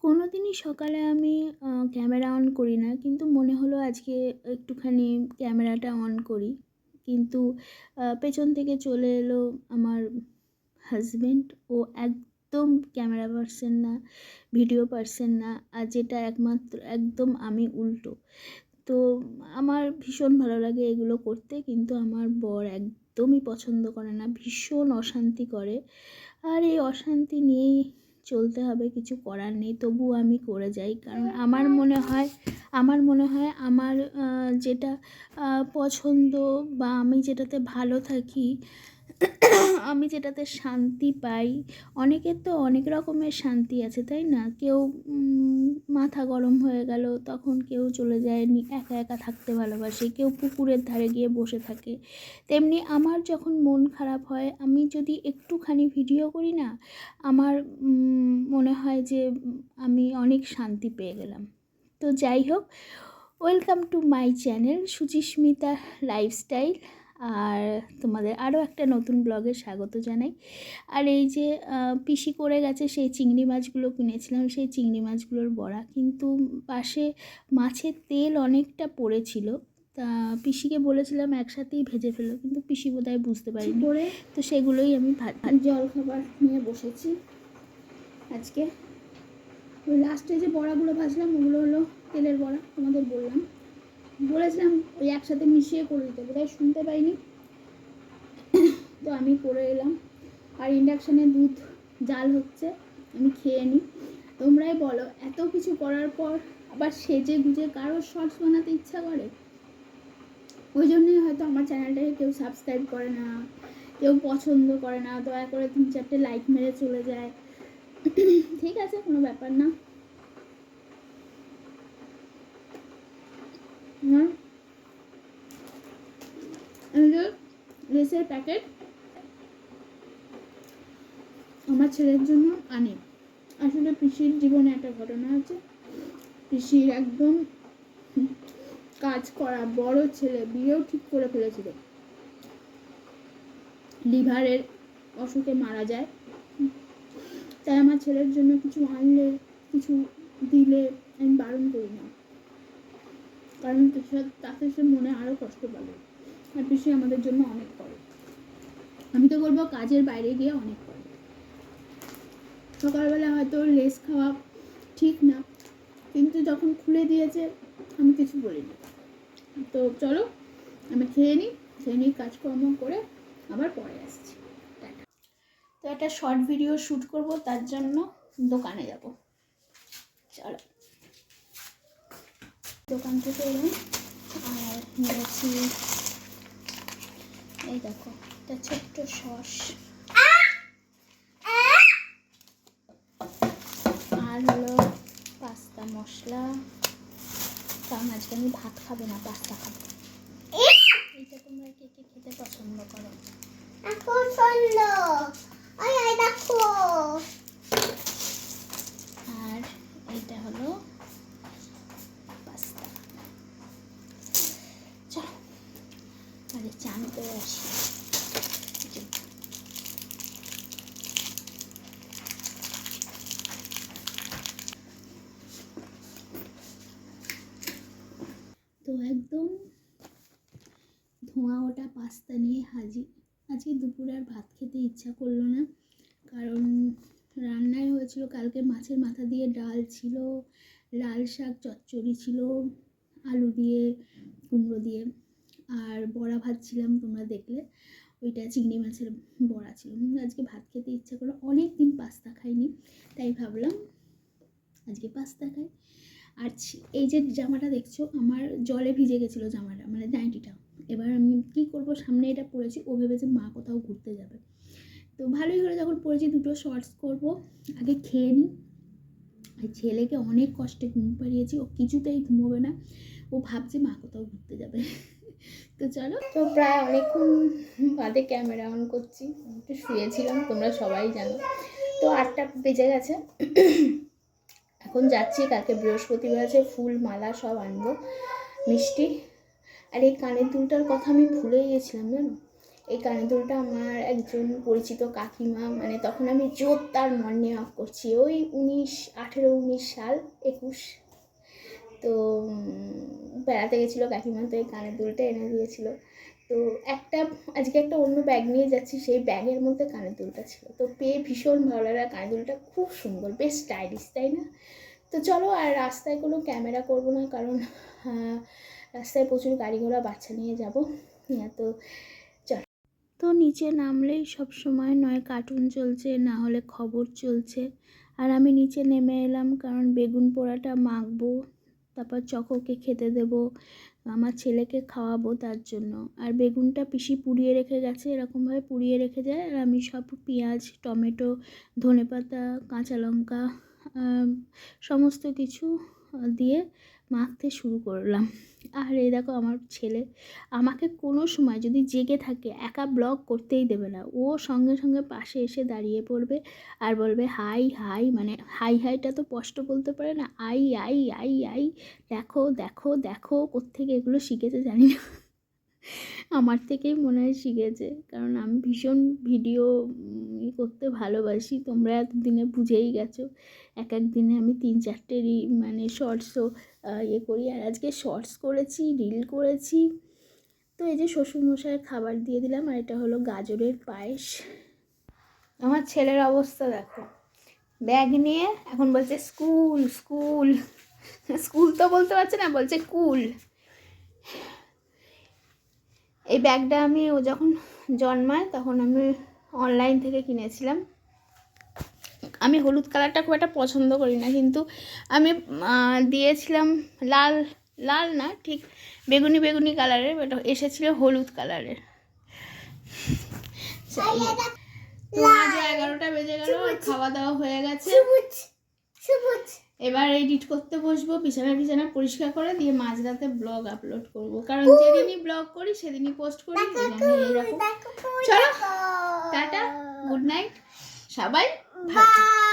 কোনো দিনই সকালে আমি ক্যামেরা অন করি না, কিন্তু মনে হলো আজকে একটুখানি ক্যামেরাটা অন করি। কিন্তু পেছন থেকে চলে এলো আমার হাজব্যান্ড। ও একদম ক্যামেরা পার্সন না, ভিডিও পার্সন না, আর যেটা একমাত্র একদম আমি উল্টো। তো আমার ভীষণ ভালো লাগে এগুলো করতে, কিন্তু আমার বর একদমই পছন্দ করে না, ভীষণ অশান্তি করে। আর এই অশান্তি নিয়েই চলতে হবে, কিছু করার নেই। তবুও আমি করে যাই, কারণ আমার মনে হয় আমার যেটা পছন্দ বা আমি যেটাতে ভালো থাকি, আমি যেটাতে শান্তি পাই। অনেকের তো অনেক রকমের শান্তি আছে, তাই না? কেউ মাথা গরম হয়ে গেল, তখন কেউ চলে যায় একা একা থাকতে ভালোবাসে, কেউ পুকুরের ধারে গিয়ে বসে থাকে। তেমনি আমার যখন মন খারাপ হয়, আমি যদি একটুখানি ভিডিও করি না, আমার মনে হয় যে আমি অনেক শান্তি পেয়ে গেলাম। তো যাই হোক, welcome to my channel Suchismita lifestyle. আর তোমাদের আরও একটা নতুন ব্লগে স্বাগত জানাই। আর এই যে পিসি করে গেছে, সেই চিংড়ি মাছগুলো কিনেছিলাম, সেই চিংড়ি মাছগুলোর বড়া, কিন্তু পাশে মাছের তেল অনেকটা পড়েছিল। তা পিসিকে বলেছিলাম একসাথেই ভেজে ফেলো, কিন্তু পিসি বোধহয় বুঝতে পারি করে, তো সেগুলোই আমি জলখাবার নিয়ে বসেছি আজকে। ওই লাস্টে যে বড়াগুলো ভাজলাম ওগুলো হলো তেলের বড়া, তোমাদের বলেছিলাম ওই একসাথে মিশিয়ে করে দিতে, বোধহয় শুনতে পাইনি। তো আমি করে এলাম, আর ইন্ডাকশানে দুধ জাল হচ্ছে, আমি খেয়ে নিই। তোমরাই বলো, এত কিছু করার পর আবার সেজে গুজে কারোর শর্টস বানাতে ইচ্ছা করে? ওই জন্যই হয়তো আমার চ্যানেলটাকে কেউ সাবস্ক্রাইব করে না, কেউ পছন্দ করে না, দয়া করে 3-4টে লাইক মেরে চলে যায়। ঠিক আছে, কোনো ব্যাপার না। লেসের প্যাকেট আমার ছেলের জন্য আনি। আসলে পিসির জীবনে একটা ঘটনা আছে। পিসির একদম কাজ করা বড় ছেলে বিয়েও ঠিক করে ফেলেছিল, লিভারের অসুখে মারা যায়। তাই আমার ছেলের জন্য কিছু আনলে, কিছু দিলে আমি বারণ করি না, কারণ তাতে সে মনে আরও কষ্ট পাবে। আর পিসি আমাদের জন্য অনেক করে, আমি তো বলবো কাজের বাইরে গিয়ে অনেক করে। সকালবেলা হয়তো লেস খাওয়া ঠিক না, কিন্তু যখন খুলে দিয়েছে আমি কিছু বলিনি। তো চলো আমি খেয়ে নিই, কাজকর্ম করে আবার পরে আসছি। তো একটা শর্ট ভিডিও শ্যুট করব, তার জন্য দোকানে যাব। চলো, দোকান থেকে এলাম আর নিয়েছি, এই দেখো একটা ছোট্ট সস, আর হলো পাস্তা মশলা, কারণ আজকে আমি ভাত খাবো না, পাস্তা খাবো। এইটা তোমরা কে কে খেতে পছন্দ করো? আর এইটা হলো পাস্তা। চলো আরে চান করে আসি। তো একদম ধোঁয়া ওটা পাস্তা নিয়ে হাজির। আজকে দুপুরে আর ভাত খেতে ইচ্ছা করলো না, কারণ রান্নায় হয়েছিল কালকে মাছের মাথা দিয়ে ডাল ছিল, লাল শাক চচ্চড়ি ছিল আলু দিয়ে কুমড়ো দিয়ে, আর বড়া ভাজছিলাম, তোমরা দেখলে ওইটা চিংড়ি মাছের বড়া ছিল। আজকে ভাত খেতে ইচ্ছা করলো, অনেক দিন পাস্তা খাইনি, তাই ভাবলাম আজকে পাস্তা খাই। আর এই যে জামাটা দেখছো, আমার জলে ভিজে গেছিলো জামাটা, মানে নাইটিটা। এবার আমি কী করবো, সামনে এটা পরেছি, ও ভেবেছে মা কোথাও ঘুরতে যাবে। তো ভালোই হলো যখন পরেছি, দুটো শর্টস করবো, আগে খেয়ে নিই। আর ছেলেকে অনেক কষ্টে ঘুম পাড়িয়েছি, ও কিছুতেই ঘুমোবে না, ও ভাবছে মা কোথাও ঘুরতে যাবে। তো চলো, তো প্রায় অনেকক্ষণ বাদে ক্যামেরা অন করছি, একটু শুয়েছিলাম, তোমরা সবাই জানো। তো 8টা বেজে গেছে, এখন যাচ্ছি, কালকে বৃহস্পতিবার আছে, ফুল মালা সব আনবো, মিষ্টি। আর এই কানের দুলটার কথা আমি ভুলেই গেছিলাম জানো, এই কানের দুলটা আমার একজন পরিচিত কাকিমা, মানে তখন আমি জোরদার মর্নিং ওয়াক করছি, ওই 19 সাল 21, তো বেড়াতে গেছিলো কাকিমা, তো এই কানের দুলটা এনে দিয়েছিলো। তো আজকে একটা অন্য ব্যাগ নিয়ে যাচ্ছি, সেই ব্যাগের মধ্যে কানের দুলটা ছিল, তো পেয়ে ভীষণ ভালো লাগে। কানের দুলটা খুব সুন্দর, বেশ স্টাইলিশ, তাই না? তো চলো, আর রাস্তায় কোনো ক্যামেরা করবো না, কারণ রাস্তায় প্রচুর গাড়ি ঘোড়া, বাচ্চা নিয়ে যাবো। তো চলো। তো নিচে নামলেই সব সময় নয় কার্টুন চলছে, না হলে খবর চলছে। আর আমি নিচে নেমে এলাম কারণ বেগুন পোড়াটা মাখবো, তারপর চকোকে খেতে দেবো, আমার ছেলেকে খাওয়াবো তার জন্য। আর বেগুনটা পিসি পুড়িয়ে রেখে গেছে, এরকমভাবে পুড়িয়ে রেখে যায়। আর আমি সব পেঁয়াজ, টমেটো, ধনেপাতা, কাঁচা লঙ্কা সমস্ত কিছু দিয়ে মাখতে শুরু করলাম। আর এই দেখো আমার ছেলে আমাকে কোনো সময় যদি জেগে থাকে একা ব্লগ করতেই দেবে না, ও সঙ্গে সঙ্গে পাশে এসে দাঁড়িয়ে পড়বে আর বলবে হাই হাই, মানে হাই হাইটা তো স্পষ্ট বলতে পারে না, আই আই আই আই, দেখো দেখো দেখো, কোত্থেকে এগুলো শিখেছে জানি না, আমার থেকেই মনে হয় শিখেছে, কারণ আমি ভীষণ ভিডিও করতে ভালোবাসি, তোমরা এতদিনে বুঝেই গেছো। এক দিনে আমি 3-4টে মানে শর্টসও করি, আর আজকে শর্টস করেছি, রিল করেছি। তো এই যে শ্বশুরমশাইয়ের খাবার দিয়ে দিলাম, আর এটা হলো গাজরের পায়েস। আমার ছেলের অবস্থা দেখো, ব্যাগ নিয়ে এখন বলছে স্কুল স্কুল, স্কুল তো বলতে পারছে না, বলছে কুল। এই ব্যাগটা ও যখন জন্মায় তখন আমি অনলাইন থেকে কিনেছিলাম। আমি হলুদ কালারটা খুব একটা পছন্দ করি না, কিন্তু আমি দিয়েছিলাম লাল, লাল না ঠিক বেগুনি বেগুনি কালারের, বাট এসেছিলো হলুদ কালারের। তো আজ 11টা বেজে গেল, খাওয়া দাওয়া হয়ে গেছে, এবার এডিট করতে বসবো, বিছানা পরিষ্কার করে দিয়ে মাঝরাতে ব্লগ আপলোড করব, কারণ যেদিনই ব্লগ করি সেদিনই পোস্ট করি। এরকম চলো, টাটা, গুড নাইট, সবাই ভালো।